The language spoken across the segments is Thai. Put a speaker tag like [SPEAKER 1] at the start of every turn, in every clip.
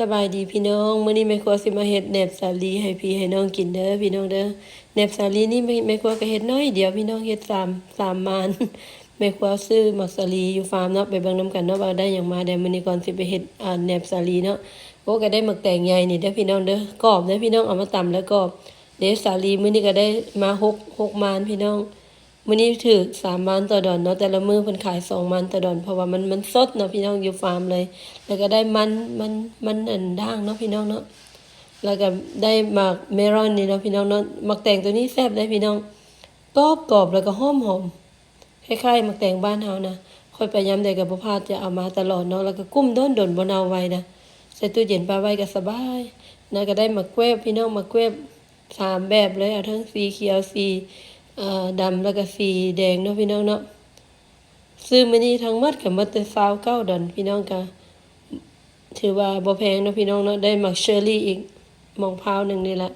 [SPEAKER 1] สบายดีพี่น้องมื้อนี้แม่ครัวสิมาเฮ็ดแหนบสาลีให้พี่ให้น้องกินเด้อพี่น้องเด้อแหนบสาลีนี่แม่ครัวก็เฮ็ดน้อยเดียวพี่น้องเฮ็ดสามมานแม่ครัวซื้อหมักสาลีอยู่ฟาร์มเนาะไปเบิ่งนำกันเนาะว่าได้หยังมาได้มื้อนี้ก่อนสิไปเฮ็ดแหนบสาลีเนาะโอ้ก็ได้หมักแตงใหญ่นี่เด้อพี่น้องเด้อกรอบเด้อพี่น้องเอามาตำแล้วก็เด้สาลีมื้อนี้ก็ได้มาหกมานพี่น้องมื้อนี้ถือ3มานต่อดอนเนาะแต่ละมื้อเพิ่นขาย2มานต่อดอนเพราะว่ามันสดเนาะพี่น้องอยู่ฟาร์มเลยแล้วก็ได้มันอันด่างเนาะพี่น้องเนาะแล้วก็ได้หมากเมลอนนี่เนาะพี่น้องเนาะหมักแตงตัวนี้แซ่บได้พี่น้องกรอบแล้วก็หอมคล้ายๆหมักแตงบ้านเฮานะค่อยไปยามใดก็บ่พลาดจะเอามาตลอดเนาะแล้วก็กุ้มโดนบ่เน่าไว้นะใส่ตู้เย็นปาไว้ก็สบายนะก็ได้หมักแกวบพี่น้องหมักแกวบ3แบบเลยเอาทั้งสีเขียวสีดำแล้วก็สีแดงเนาะพี่น้องเนาะซื้อมื้อนี้ทั้งหมดก็หมดแต่29ดอนพี่น้องก็ถือว่าบ่แพงเนาะพี่น้องเนาะได้หมักเชอร์รี่อีกหม่องพร้าวนึงนี่แหละ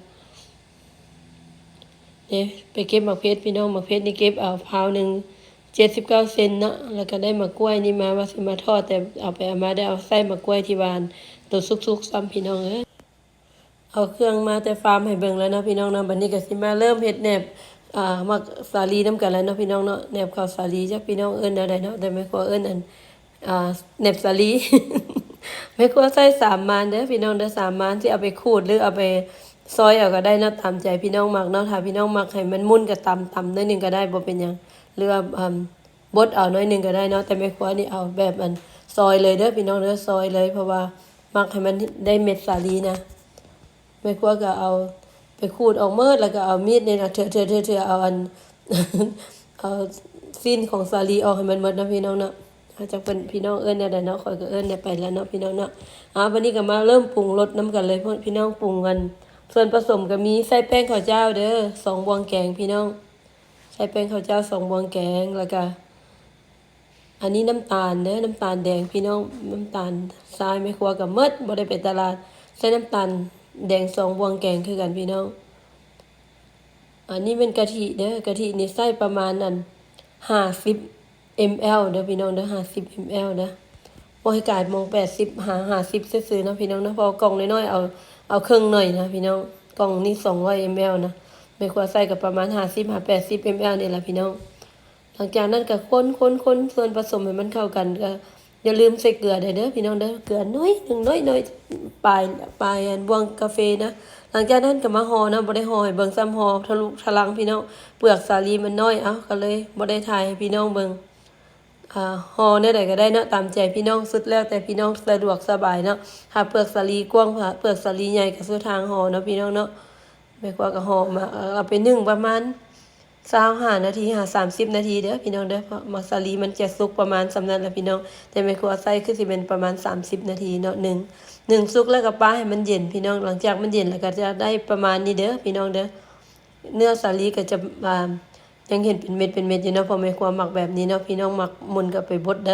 [SPEAKER 1] ไปเก็บหมักเพชรพี่น้องหมักเพชรนี่เก็บเอาพร้าวนึง79เซนเนาะแล้วก็ได้หมักกล้วยนี่มาว่าสิมาทอดแต่เอามาได้เอาใส่หมักกล้วยที่บ้านตัวสุกๆซ้ำพี่น้องเอาเครื่องมาแต่ฟาร์มให้เบิ่งแล้วเนาะพี่น้องเนาะบัดนี้ก็สิมาเริ่มเฮ็ดแหนบหมักสาลีนำกันแล้วเนาะพี่น้องเนาะแหนบข้าวสาลีจักพี่น้องเอิ้นแนวใดเนาะแต่แม่ครัวเอิ้นแหนบสาลี แม่ครัวใส่3มานเด้อพี่น้องเด้อ3มานสิเอาไปขูดหรือเอาไปซอยเอาก็ได้เนาะตามใจพี่น้องมักเนาะถ้าพี่น้องมักให้มันมุนก็ตำหน่อยนึงก็ได้บ่เป็นหยังหรือว่าบดเอาหน่อยนึงก็ได้เนาะแต่แม่ครัวนี่เอาแบบซอยเลยเด้อพี่น้องเด้อซอยเลยเพราะว่ามักให้มันได้เม็ดสาลีนะแม่ครัวก็เอาไปขูดออกเมิดแล้วก็เอามีดนี่นะเถื่อเอาเอาซีนของสาลีออกให้มันหมดนะพี่น้องเนาะอาจจะเป็นพี่น้องเอิ้นได้เนาะข่อยก็เอิ้นได้ไปแล้วเนาะพี่น้องเนาะวันนี้ก็มาเริ่มปรุงรสน้ำกันเลยพี่น้องปรุงกันส่วนผสมก็มีใส่แป้งข้าวเจ้าเด้อ2บวงแกงพี่น้องใส่แป้งข้าวเจ้า2บวงแกงแล้วก็อันนี้น้ำตาลเด้อน้ำตาลแดงพี่น้องน้ำตาลทรายไม่ครัวกับหมดบ่ได้ไปตลาดใส่น้ำตาลแดง2บวงแกงคือกันพี่น้องอันนี้เป็นกะทิเด้อกะทินี่ใส่ประมาณนั้น50 ml เด้อพี่น้องเด้อ50 ml นะบ่ให้กลายมอง8050ซื่อๆนะพี่น้องนะพอกล่องน้อยๆเอาครึ่งหน่อยนะพี่น้องกล่องนี้200 ml นะไม่ควรใส่กับประมาณ50 80 ml นี่แหละพี่น้องหลังจากนั้นก็คนส่วนผสมให้มันเข้ากันก็อย่าลืมใส่เกลือเด้อพี่น้องเด้อเกลือน้อยนึงน้อยปลายอันบวงกาแฟนะหลังจากนั้นก็มาห่อนะบ่ได้ห่อให้เบิ่งซ้ำห่อทะลุทะลังพี่น้องเปลือกสาลีมันน้อยก็เลยบ่ได้ถ่ายให้พี่น้องเบิ่งห่อเนี่ยใดก็ได้เนาะตามใจพี่น้องสุดแล้วแต่พี่น้องสะดวกสบายเนาะถ้าเปลือกสาลีกว้างเปลือกสาลีใหญ่ก็สุดทางห่อเนาะพี่น้องเนาะแม่กว่าก็ห่อมาเอาไปนึ่งประมาณ25นาที30นาทีเด้อพี่น้องเด้อเพราะมักสาลีมันจะสุกประมาณสำนั้นแหละพี่น้องแต่แม่ครัวใส่คือสิเป็นประมาณ30นาทีเนาะนึ่งสุกแล้วก็ป้าให้มันเย็นพี่น้องหลังจากมันเย็นแล้วก็จะได้ประมาณนี้เด้อพี่น้องเด้อเนื้อสาลีก็จะยังเห็นเป็นเม็ดอยู่เนาะพอแม่ครัวหมักแบบนี้เนาะพี่น้องหมักมุนก็ไปบดเด้อ